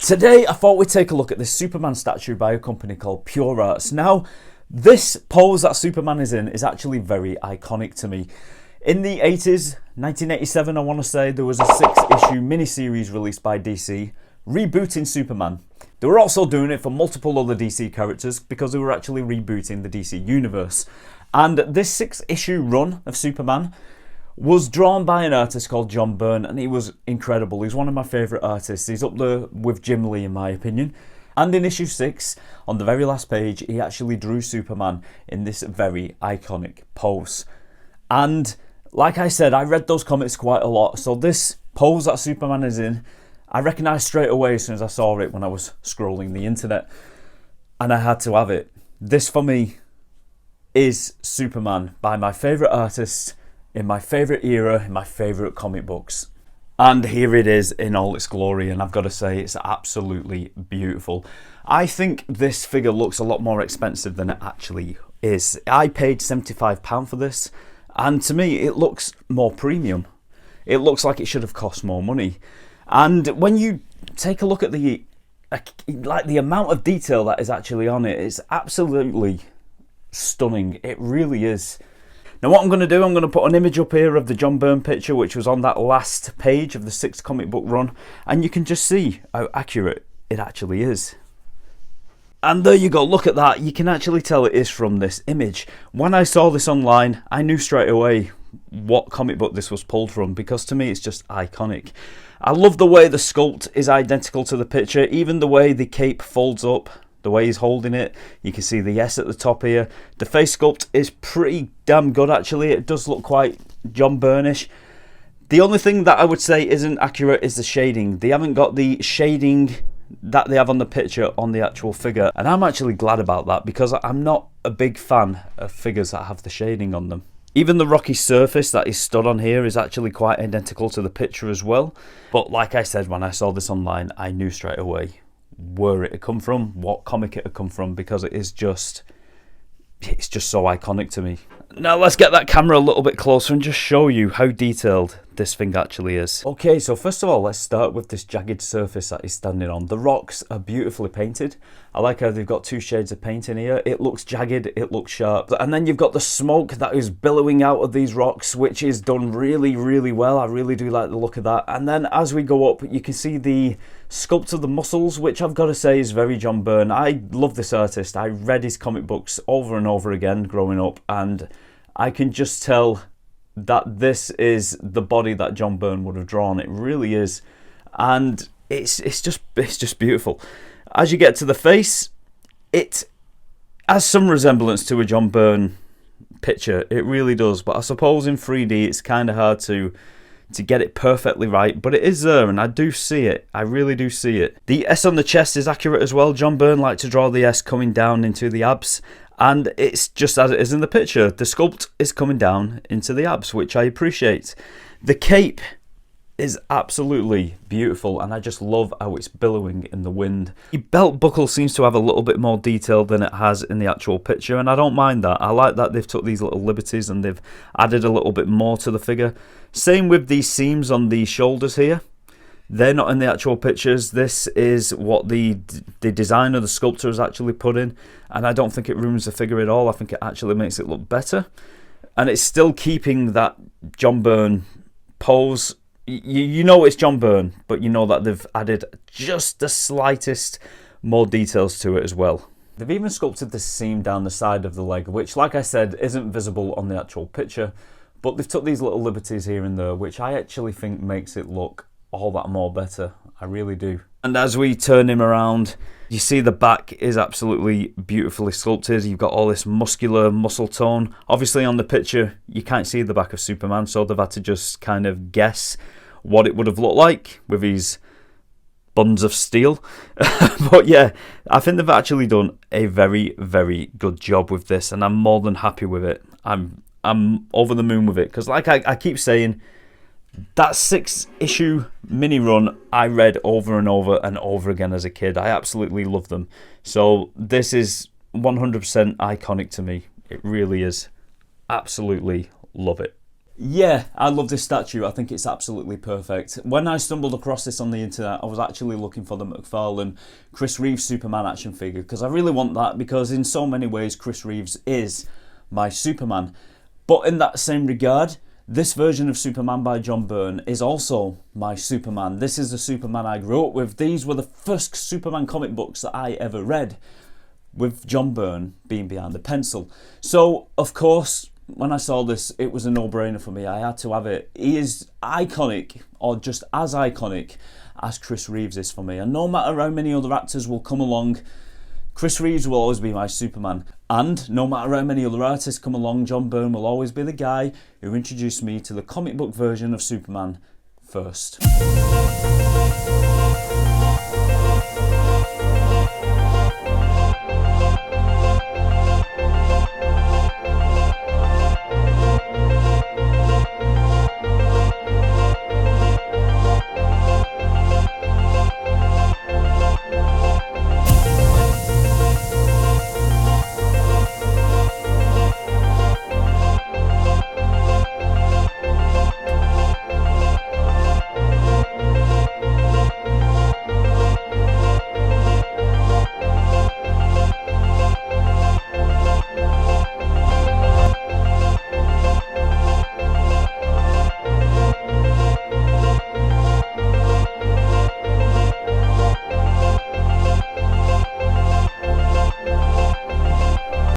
Today I thought we'd take a look at this Superman statue by a company called Pure Arts. Now, this pose that Superman is in is actually very iconic to me. In the 80s, 1987 I want to say, there was a 6-issue miniseries released by DC, rebooting Superman. They were also doing it for multiple other DC characters because they were actually rebooting the DC universe. And this 6-issue run of Superman was drawn by an artist called John Byrne, and he was incredible. He's one of my favourite artists. He's up there with Jim Lee in my opinion. And in issue 6, on the very last page, he actually drew Superman in this very iconic pose. And like I said, I read those comics quite a lot, so this pose that Superman is in, I recognised straight away as soon as I saw it when I was scrolling the internet. And I had to have it. This for me is Superman by my favourite artist, in my favourite era, in my favourite comic books. And here it is in all its glory, and I've got to say it's absolutely beautiful. I think this figure looks a lot more expensive than it actually is. I paid £75 for this, and to me it looks more premium. It looks like it should have cost more money. And when you take a look at the amount of detail that is actually on it, it's absolutely stunning. It really is. Now what I'm going to do, I'm going to put an image up here of the John Byrne picture, which was on that last page of the 6th comic book run, and you can just see how accurate it actually is. And there you go, look at that, you can actually tell it is from this image. When I saw this online, I knew straight away what comic book this was pulled from, because to me it's just iconic. I love the way the sculpt is identical to the picture, even the way the cape folds up, the way he's holding it. You can see the S at the top here. The face sculpt is pretty damn good actually. It does look quite John Byrne-ish. The only thing that I would say isn't accurate is the shading. They haven't got the shading that they have on the picture on the actual figure, and I'm actually glad about that because I'm not a big fan of figures that have the shading on them. Even the rocky surface that is stood on here is actually quite identical to the picture as well. But like I said, when I saw this online, I knew straight away where it had come from, what comic it had come from, because it's just so iconic to me. Now let's get that camera a little bit closer and just show you how detailed this thing actually is. Okay, so first of all, let's start with this jagged surface that he's standing on. The rocks are beautifully painted. I like how they've got 2 shades of paint in here. It looks jagged, it looks sharp. And then you've got the smoke that is billowing out of these rocks, which is done really, really well. I really do like the look of that. And then as we go up, you can see the sculpt of the muscles, which I've got to say is very John Byrne. I love this artist. I read his comic books over and over again growing up, and I can just tell that this is the body that John Byrne would have drawn. It really is, and it's just beautiful. As you get to the face, it has some resemblance to a John Byrne picture. It really does, but I suppose in 3D it's kind of hard to get it perfectly right, but it is there, and I do see it. I really do see it. The S on the chest is accurate as well. John Byrne liked to draw the S coming down into the abs, and it's just as it is in the picture. The sculpt is coming down into the abs, which I appreciate. The cape is absolutely beautiful, and I just love how it's billowing in the wind. The belt buckle seems to have a little bit more detail than it has in the actual picture, and I don't mind that. I like that they've took these little liberties and they've added a little bit more to the figure. Same with these seams on the shoulders here. They're not in the actual pictures. This is what the designer, the sculptor, has actually put in, and I don't think it ruins the figure at all. I think it actually makes it look better, and it's still keeping that John Byrne pose. You know it's John Byrne, but you know that they've added just the slightest more details to it as well. They've even sculpted the seam down the side of the leg, which, like I said, isn't visible on the actual picture, but they've took these little liberties here and there, which I actually think makes it look all that more better. I really do. And as we turn him around, you see the back is absolutely beautifully sculpted. You've got all this muscular muscle tone. Obviously on the picture you can't see the back of Superman, so they've had to just kind of guess what it would have looked like with his buns of steel. But yeah, I think they've actually done a very, very good job with this, and I'm more than happy with it. I'm over the moon with it, because like I keep saying, that 6-issue mini run I read over and over and over again as a kid. I absolutely love them. So this is 100% iconic to me. It really is. Absolutely love it. Yeah, I love this statue. I think it's absolutely perfect. When I stumbled across this on the internet, I was actually looking for the McFarlane Chris Reeves Superman action figure because I really want that, because in so many ways Chris Reeves is my Superman. But in that same regard, this version of Superman by John Byrne is also my Superman. This is the Superman I grew up with. These were the first Superman comic books that I ever read, with John Byrne being behind the pencil. So, of course, when I saw this, it was a no-brainer for me. I had to have it. He is iconic, or just as iconic as Chris Reeves is for me. And no matter how many other actors will come along, Chris Reeves will always be my Superman. And no matter how many other artists come along, John Byrne will always be the guy who introduced me to the comic book version of Superman first.